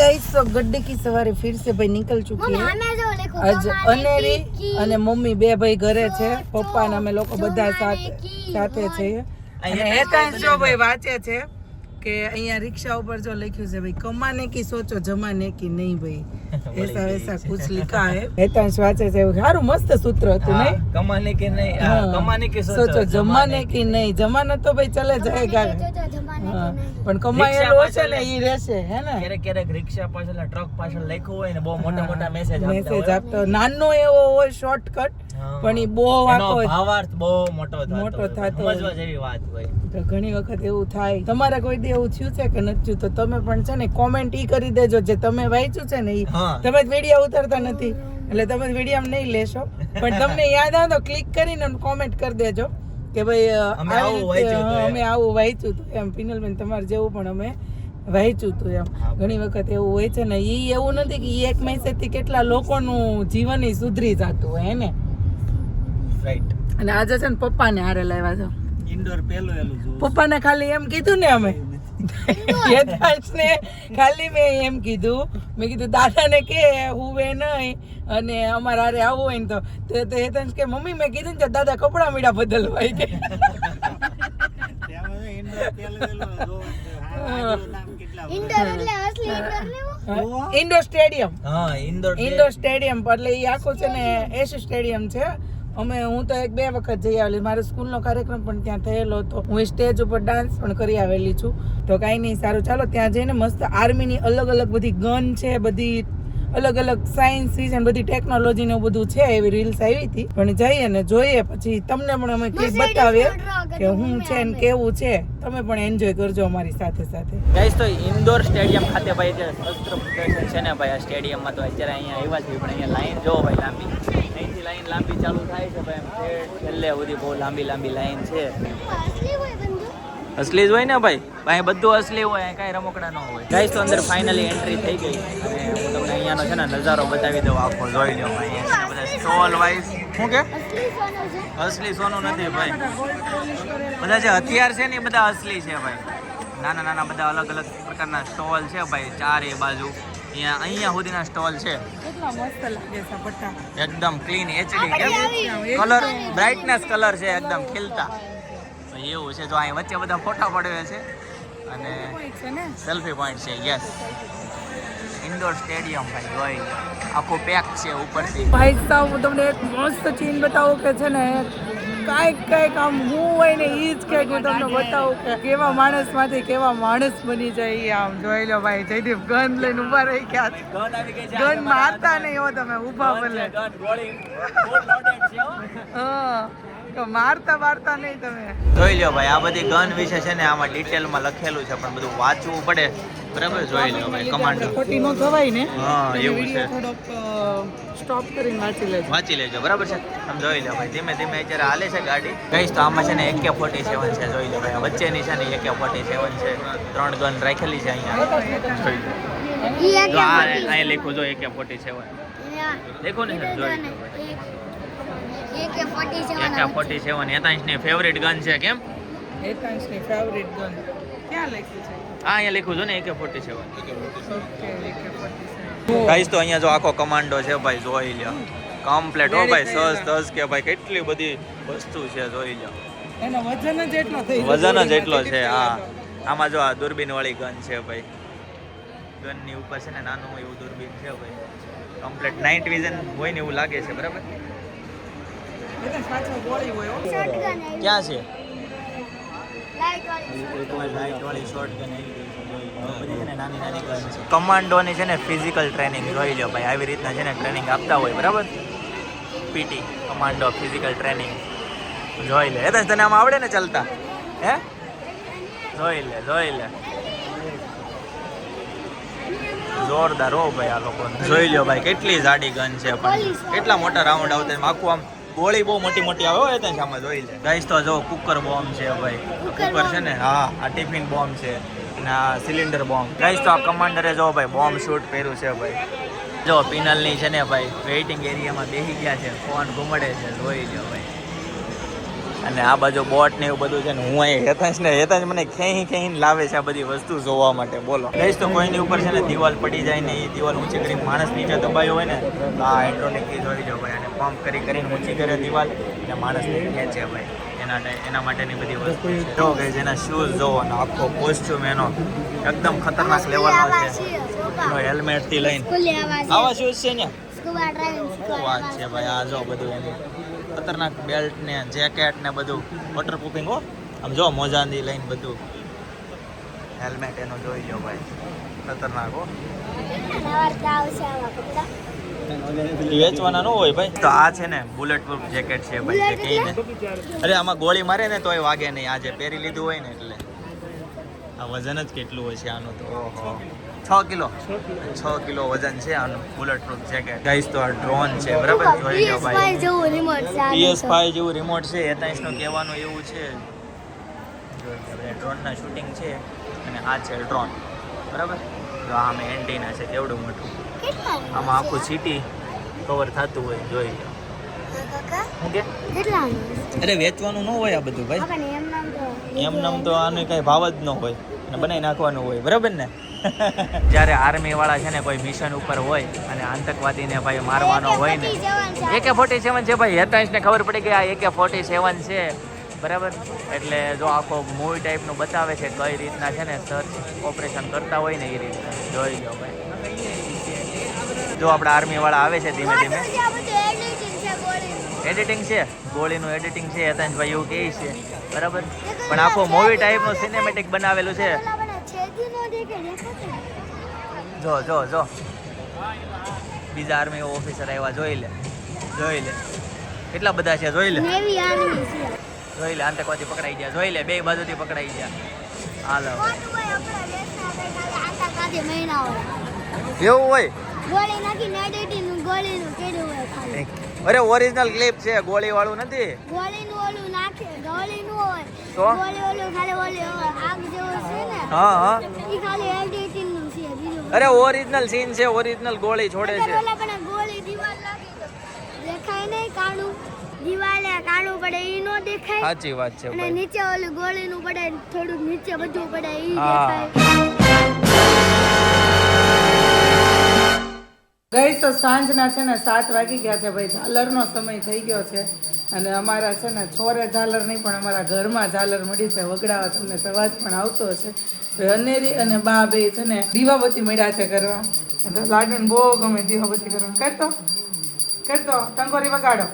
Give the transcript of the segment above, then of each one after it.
Guys तो गड्ढे की सवारी फिर से भाई निकल चुकी है आज अनेरी અને મમ્મી બે ભાઈ ઘરે છે પપ્પા ને અમે લોકો બધા સાથે છે અને હેતાંશ જો ભાઈ વાંચે છે કે અહીંયા રિક્ષા ઉપર જો લખ્યું છે ભાઈ કમાને કી સોચો જમાને કી નહીં ભાઈ ऐसा वैसा कुछ लिखा है હેતાંશ વાંચે છે સારું મસ્ત સૂત્ર હતું નહીં કમાને કે નહીં કમાને કે સોચો જમાને કી નહીં જમાનો તો ભાઈ ચલે જાયગા પણ કમાયેલો છે ને ઈ રહેશે હે ને ક્યારેક રિક્ષા પાછળ ટ્રક પાછળ લખ્યું હોય ને બહુ મોટા મેસેજ આપતો નાનો એવો હોય શોર્ટકટ પણ ઈ બહુ આખો ભાવાર્થ બહુ મોટો થતો સમજવા જેવી વાત હોય તો ઘણી વખત એવું થાય તમારે કોઈ દી એવું થયું છે કે નથી થયું તો તમે પણ છે ને કોમેન્ટ ઈ કરી દેજો જે તમે વાંચ્યું છે ને ઈ તમે વિડિયો ઉતારતા નથી એટલે તમે વિડિયો નહીં લેશો પણ તમને યાદ આવે તો ક્લિક કરીને કોમેન્ટ કરી દેજો કે ભાઈ અમે આવું વાંચ્યું હતું એમ પિનલબેન તમારે જેવું પણ અમે વાંચ્યું હતું એમ ઘણી વખત એવું હોય છે ને ઈ એવું નથી કે ઈ એક મેસેજ થી કેટલા લોકોનું જીવન સુધરી જતું હોય ને રાઈટ અને આજે છે ને પપ્પાને હારે લાવ્યા છો ઇન્ડોર પેલું પપ્પાને ખાલી એમ કીધું ને અમે યથાર્થને ખાલી મેં એમ કીધું મેં કીધું દાદાને કે હુવે નહીં અને અમારે હારે આવવું હોય ને તો હેતાંશ કે મમ્મી મેં કીધું ને દાદા કપડા મીડા બદલવા કે ઇન્ડોર સ્ટેડિયમ ઇન્ડોર સ્ટેડિયમ એટલે એ આખું છે ને એશ સ્ટેડિયમ છે હું તો 1-2 વખત જઈ આવેલી મારો સ્કૂલનો કાર્યક્રમ પણ ત્યાં થયેલો હતો હું સ્ટેજ ઉપર ડાન્સ પણ કરી આવેલી છું તો કાંઈ નહીં સારું ચાલો ત્યાં જઈને મસ્ત આર્મીની અલગ અલગ બધી ગન છે બધી અલગ અલગ સાયન્સ અને બધી ટેકનોલોજી ને બધું છે એવી રીલ્સ આવી હતી પણ જઈએ ને જોઈએ પછી તમને પણ અમે ક્લિપ બતાવીએ કે હું છે ને કેવું છે તમે પણ એન્જોય કરજો અમારી સાથે સાથે ગાઈસ તો ઇન્ડોર સ્ટેડિયમ ખાતે ભાઈ જે શસ્ત્ર પ્રદર્શન છે ને ભાઈ આ સ્ટેડિયમમાં તો અત્યારે અહીંયા આવ્યા છે પણ અહીંયા લાઈન જો ભાઈ લાંબી અહીંથી લાઈન લાંબી ચાલુ થાય છે ભાઈ છેલ્લે સુધી બહુ લાંબી લાઈન છે અસલી જ હોય ને ભાઈ અહીં બધું અસલી હોય કાંઈ રમકડા ન હોય ગાઈસ તો અંદર ફાઇનલી એન્ટ્રી થઈ ગઈ અને હું તમને અહીંયાનો છે ને નજારો બતાવી દઉં આખો જોઈ લો ભાઈ અહીંયા બધા સ્ટોલ વાઇઝ શું કે અસલી સોનું નથી ભાઈ બધા જે હથિયાર છે ને એ બધા અસલી છે ભાઈ નાના બધા અલગ અલગ પ્રકારના સ્ટોલ છે ભાઈ ચારે બાજુ અહીંયા સુધીના સ્ટોલ છે કેટલા મસ્ત લાગે છે પટ્ટા એકદમ clean HD colour brightness colour છે એકદમ ખીલતા એવું છે જો અહીં વચ્ચે બધા ફોટા પડે છે અને સેલ્ફી પોઈન્ટ છે યસ ઇન્ડોર સ્ટેડિયમ ભાઈ જોઈ આખો પેક છે ઉપરથી ભાઈ સાહેબ હું તમને એક મસ્ત ચીન બતાવું કે છે ને કાંઈક આમ હું હોય ને એ જ કંઈક હું તમને બતાવું કે કેવા માણસમાંથી કેવા માણસ બની જાય આમ જોઈ લો ભાઈ જયદીપ ગન લઈને ઉભા રહી ગયા ગન મારતા નહીં હો તમે ઉભા ભલે હા તો મારતા નહીં તમે જોઈ લો ભાઈ આ બધી ગન વિશે છે ને આમાં ડિટેલમાં લખેલું છે પણ બધું વાંચવું પડે બરાબર જોઈ લો ભાઈ કમાન્ડો ખોટી નો થવાય ને હા એવું છે થોડોક સ્ટોપ કરીને વાંચી લેજો બરાબર છે આમ જોઈ લો ભાઈ ધીમે અત્યારે હાલે છે ગાડી કહીશ તો આમાં છે ને AK-47 છે જોઈ લો ભાઈ વચ્ચેની છે ને AK-47 છે 3 ગન રાખેલી છે અહીંયા જોઈ લો અહીંયા લખો જો AK-47 દેખો ને જોઈ લો AK-47 હેતાંશની ફેવરિટ ગન છે કેમ હેતાંશની ફેવરિટ ગન ક્યાં લખ્યું છે અહીંયા લખ્યું છે ને AK-47 ઓકે AK-47 ગાઈસ તો અહીંયા જો આખો કમાન્ડો છે ભાઈ જોઈ લ્યો કમ્પ્લીટ હો ભાઈ સસ કે ભાઈ કેટલી બધી વસ્તુ છે જોઈ લ્યો એનો વજન જ એટલો થઈ વજન જ એટલો છે હા આમાં જો આ દૂરબીન વાળી ગન છે ભાઈ ગન ની ઉપર છે ને નાનું એવું દૂરબીન છે ભાઈ કમ્પ્લીટ નાઇટ વિઝન હોય ને એવું લાગે છે બરાબર ક્યાં છે કમાન્ડોની છે ને ફિઝિકલ ટ્રેનિંગ જોઈ લો ભાઈ આવી રીતના છે ને ટ્રેનિંગ આપતા હોય બરાબર પીટી કમાન્ડો ફિઝિકલ ટ્રેનિંગ જોઈ લે તને આમ આવડે ને ચાલતા હે જોઈ લે જોરદાર હો ભાઈ આ લોકો જોઈ લો ભાઈ કેટલી જાડી ગન છે પણ કેટલા મોટા રાઉન્ડ આવતા આખું આમ ગોળી બહુ મોટી આવે હોય તો આમાં જોઈ લે ગાઈસ તો જો કુકર બોમ્બ છે ભાઈ કુકર છે ને હા આ ટિફિન બોમ્બ છે અને આ સિલિન્ડર બોમ્બ ગાઈસ તો આ કમાન્ડરે જો ભાઈ બોમ્બ શૂટ કર્યું છે ભાઈ જો પિનલની છે ને ભાઈ વેઇટિંગ એરિયામાં બેસી ગયા છે ફોન ઘુમડે છે જોઈ લો ભાઈ અને આ બાજુ બોટ ને એવું બધું છે ને હું અહીં હેતાંશ મને ખેંચીને લાવે છે આ બધી વસ્તુ જોવા માટે. બોલો ગઈશ તો કોઈની ઉપર છે ને દિવાલ પડી જાય ને એ દિવાલ ઊંચી કરી માણસ નીચે દબાયો હોય ને તો આ હાઇડ્રોલિક થી જોઈ લો ભાઈ, અને પંપ કરીને ઊંચી કરે દિવાલ અને માણસને ખેંચે ભાઈ. એના માટેની બધી વસ્તુ છે. જો ગઈશ એના શૂઝ જોવો અને આખો કોસ્ચ્યુમ એનો એકદમ ખતરનાક લેવલનો છે. હેલ્મેટ થી લઈને આવા શૂઝ છે ને વાત છે ભાઈ. આ જો બધું એનું ખતરનાક બેલ્ટ ને જેકેટ ને બધું વોટરપ્રૂફિંગ હો. આમ જો મોજાંદી લઈને બધું હેલ્મેટ એનો જોઈ લો ભાઈ, ખતરનાક હો. વેચવાના ન હોય ભાઈ. તો આ છે ને બુલેટ પ્રૂફ જેકેટ છે ભાઈ, જે કહીને અરે આમાં ગોળી મારે ને તોય વાગે નહીં. આજે પહેરી લીધું હોય ને એટલે. આ વજન જ કેટલું હોય છે આનું તો, ઓહો 6 કિલો 6 કિલો વજન છે આનું બુલેટ પ્રૂફ જેકેટ. ગાઈસ તો આ ડ્રોન છે બરાબર, જોઈ લો ભાઈ. PS5 જેવું રિમોટ છે. હેતાંશનું કહેવાનું એવું છે ડ્રોનના શૂટિંગ છે અને આ છે ડ્રોન બરાબર. તો આમે એન્ટીના છે કેવડું મોટું, આમાં આખું સિટી કવર થતું હોય જોઈ લો. શું કે અરે વેચવાનું ન હોય આ બધું ભાઈ, એમ નામ તો આનો કઈ ભાવ જ ન હોય અને બનાવી નાખવાનું હોય બરાબર ને. જ્યારે આર્મી વાળા છે ને કોઈ મિશન ઉપર હોય અને આતંકવાદીને ભાઈ મારવાનો હોય ને, AK-47 છે ભાઈ. હેતાંશને ખબર પડી કે આ AK-47 છે બરાબર. એટલે જો આખો મૂવી ટાઈપનું બતાવે છે કઈ રીતના છે ને સર્ચ ઓપરેશન કરતા હોય ને એ રીતના જોઈ લો ભાઈ. જો આપણા આર્મી વાળા આવે છે ધીમે ધીમે. એડિટિંગ છે, ગોળીનું એડિટિંગ છે હેતાંશભાઈ એવું કહે છે બરાબર. પણ આખો મૂવી ટાઈપનું સિનેમેટિક બનાવેલું છે. જો જો જો બીજા આર્મી ઓફિસર આવ્યા જોઈ લે કેટલા બધા છે જોઈ લે આતંકવાદી પકડાઈ ગયા જોઈ લે, બે બાજુથી પકડાઈ ગયા. હાલો એવું હોય. અરે ઓરિજિનલ ક્લિપ છે, ગોળી વાળું નથી. હા હા અરે ઓરિજિનલ સીન છે, ઓરિજિનલ ગોળી છોડે છે. સાચી વાત છે ભાઈ. નીચે ઓલું ગોળીનું પડે, થોડું નીચે બધું પડે ઈ હા. ગઈ તો સાંજના છે ને 7 વાગી ગયા છે ભાઈ. ઝાલરનો સમય થઈ ગયો છે અને અમારા છે ને છોરે ઝાલર નહીં પણ અમારા ઘરમાં ઝાલર મળી છે વગડાવા. તમને અવાજ પણ આવતો હશે. અનેરી અને બા બે છે ને દીવાબત્તી મળ્યા છે કરવા. લાડુને બહુ ગમે દીવાબત્તી કરવાનું. કરતો ટંકોરી વગાડો.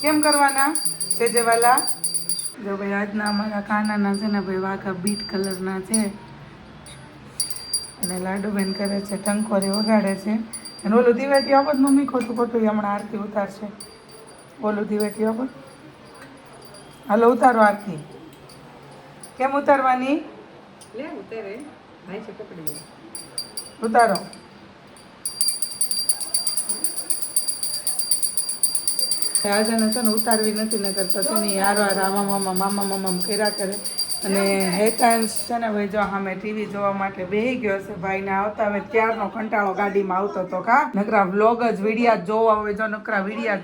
કેમ કરવાના છે જેવાલા? જો ભાઈ આજના અમારા કાનાના છે ને ભાઈ વાઘા બીટ કલરના છે અને લાડુબેન કરે છે ટંકોરી વગાડે છે. અને ઓલું દિવેટી આપો મમ્મી, ખોટું હમણાં આરતી ઉતારશે. ઓલું દિવેટી આપો. હાલો ઉતારો આરતી. કેમ ઉતારવાની? ઉતારો. આજે છે ને ઉતારવી નથી નકર પછી ની યારો મામા કર્યા કરે. અને હેતાંશ છે ને ભાઈ જો સામે ટીવી જોવા માટે બેસી ગયો છે. ભાઈને આવતા હવે ત્યારનો કંટાળો ગાડીમાં આવતો હતો. કા નકરા વ્લોગ જ વિડિયા જોવા હોય, જો નકરા વિડિયા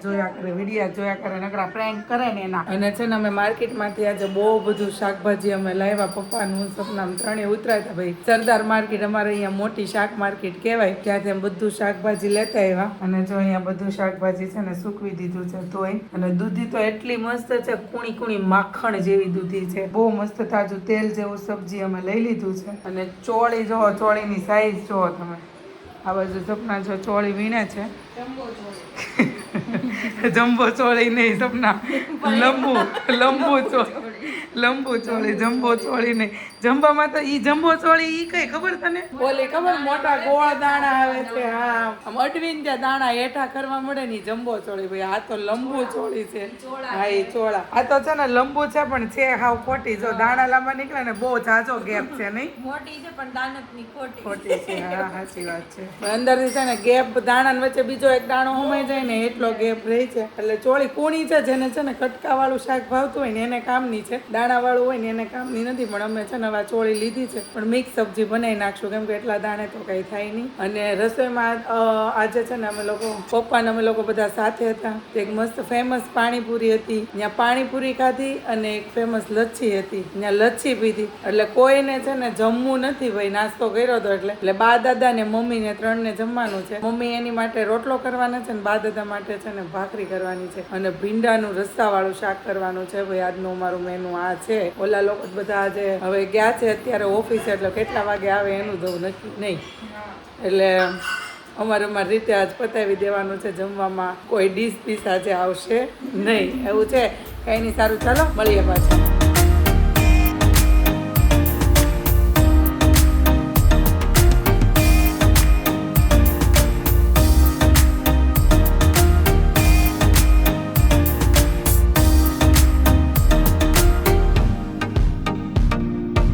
જોયા કરે નકરા પ્રેન્ક કરે ને એના. અને છે ને અમે માર્કેટમાંથી આજે બહુ બધું શાકભાજી અમે લાવ્યા. પપ્પાનું સપનામ ત્રણેય ઉતરાયા ભાઈ. સરદાર માર્કેટ અમારે અહીંયા મોટી શાક માર્કેટ કહેવાય, ત્યાંથી અમે બધું શાકભાજી લેતા આવ્યા. અને જો અહીંયા બધું શાકભાજી છે ને સૂકવી દીધું છે ધોઈ. અને દૂધી તો એટલી મસ્ત છે, કુણી માખણ જેવી દૂધી છે, બહુ મસ્ત તાજું તેલ જેવું સબ્જી અમે લઈ લીધું છે. અને ચોળી જોવો, ચોળીની સાઈઝ જોવો તમે. આ બાજુ સપના જો ચોળી વીણે છે. જમ્બો ચોળી નહીં સપના, લંબુ ચોળી, જમ્બો ચોળી નહીં. જમ્બામાં તો ઈ જમ્બો ચોળી ઈ કઈ ખબર તને? ઓલી ખબર મોટા ગોળ દાણા આવે છે. હા અડવીને ત્યાં દાણા હેઠા કરવા મળે ને જમ્બો ચોળી ભાઈ. આ તો લંબુ ચોળી છે. હા એ ચોળા. આ તો છે ને લંબુ છે પણ છે હાવ ખોટી. જો દાણા લાંબા નીકળે ને બહુ જાજો ગેપ છે નહીં? મોટી છે પણ દાનતની ખોટી છે. હા સાચી વાત છે. અંદરથી છે ને ગેપ દાણા વચ્ચે બીજો એક દાણો સમાઈ જાય ને એટલો ગેપ રહી છે. એટલે ચોળી કુણી છે, જેને છે ને કટકા વાળું શાક ભાવતું હોય ને એને કામની છે. દાણા વાળું હોય ને એને કામની નથી. પણ અમે છે ને હવે ચોળી લીધી છે પણ મિક્સ સબ્જી બનાવી નાખશું કેમ કે એટલા દાણે તો કંઈ થાય નહીં. અને રસોઈમાં આજે છે ને અમે લોકો પપ્પાને અમે લોકો બધા સાથે હતા. એક મસ્ત ફેમસ પાણીપુરી હતી, ત્યાં પાણીપુરી ખાધી અને એક ફેમસ લચ્છી હતી, ત્યાં લચ્છી પીધી. એટલે કોઈને છે ને જમવું નથી ભાઈ, નાસ્તો કર્યો હતો એટલે બા દાદા ને મમ્મી ને 3 ને જમવાનું છે. મમ્મી એની માટે રોટલો કરવાના છે ને બા દાદા માટે છે ને ભાખરી કરવાની છે અને ભીંડાનું રસ્સાવાળું શાક કરવાનું છે. ભાઈ આજનું અમારું મેનુ આ છે. ઓલા લોકો બધા આજે હવે ગયા છે અત્યારે ઓફિસે, એટલે કેટલા વાગે આવે એનું તો નક્કી નહીં. એટલે અમારી રીતે આજ પતાવી દેવાનું છે. જમવામાં કોઈ ડીશ પીસ આજે આવશે નહીં એવું છે. કંઈ નહીં, સારું ચાલો મળીએ પાછા.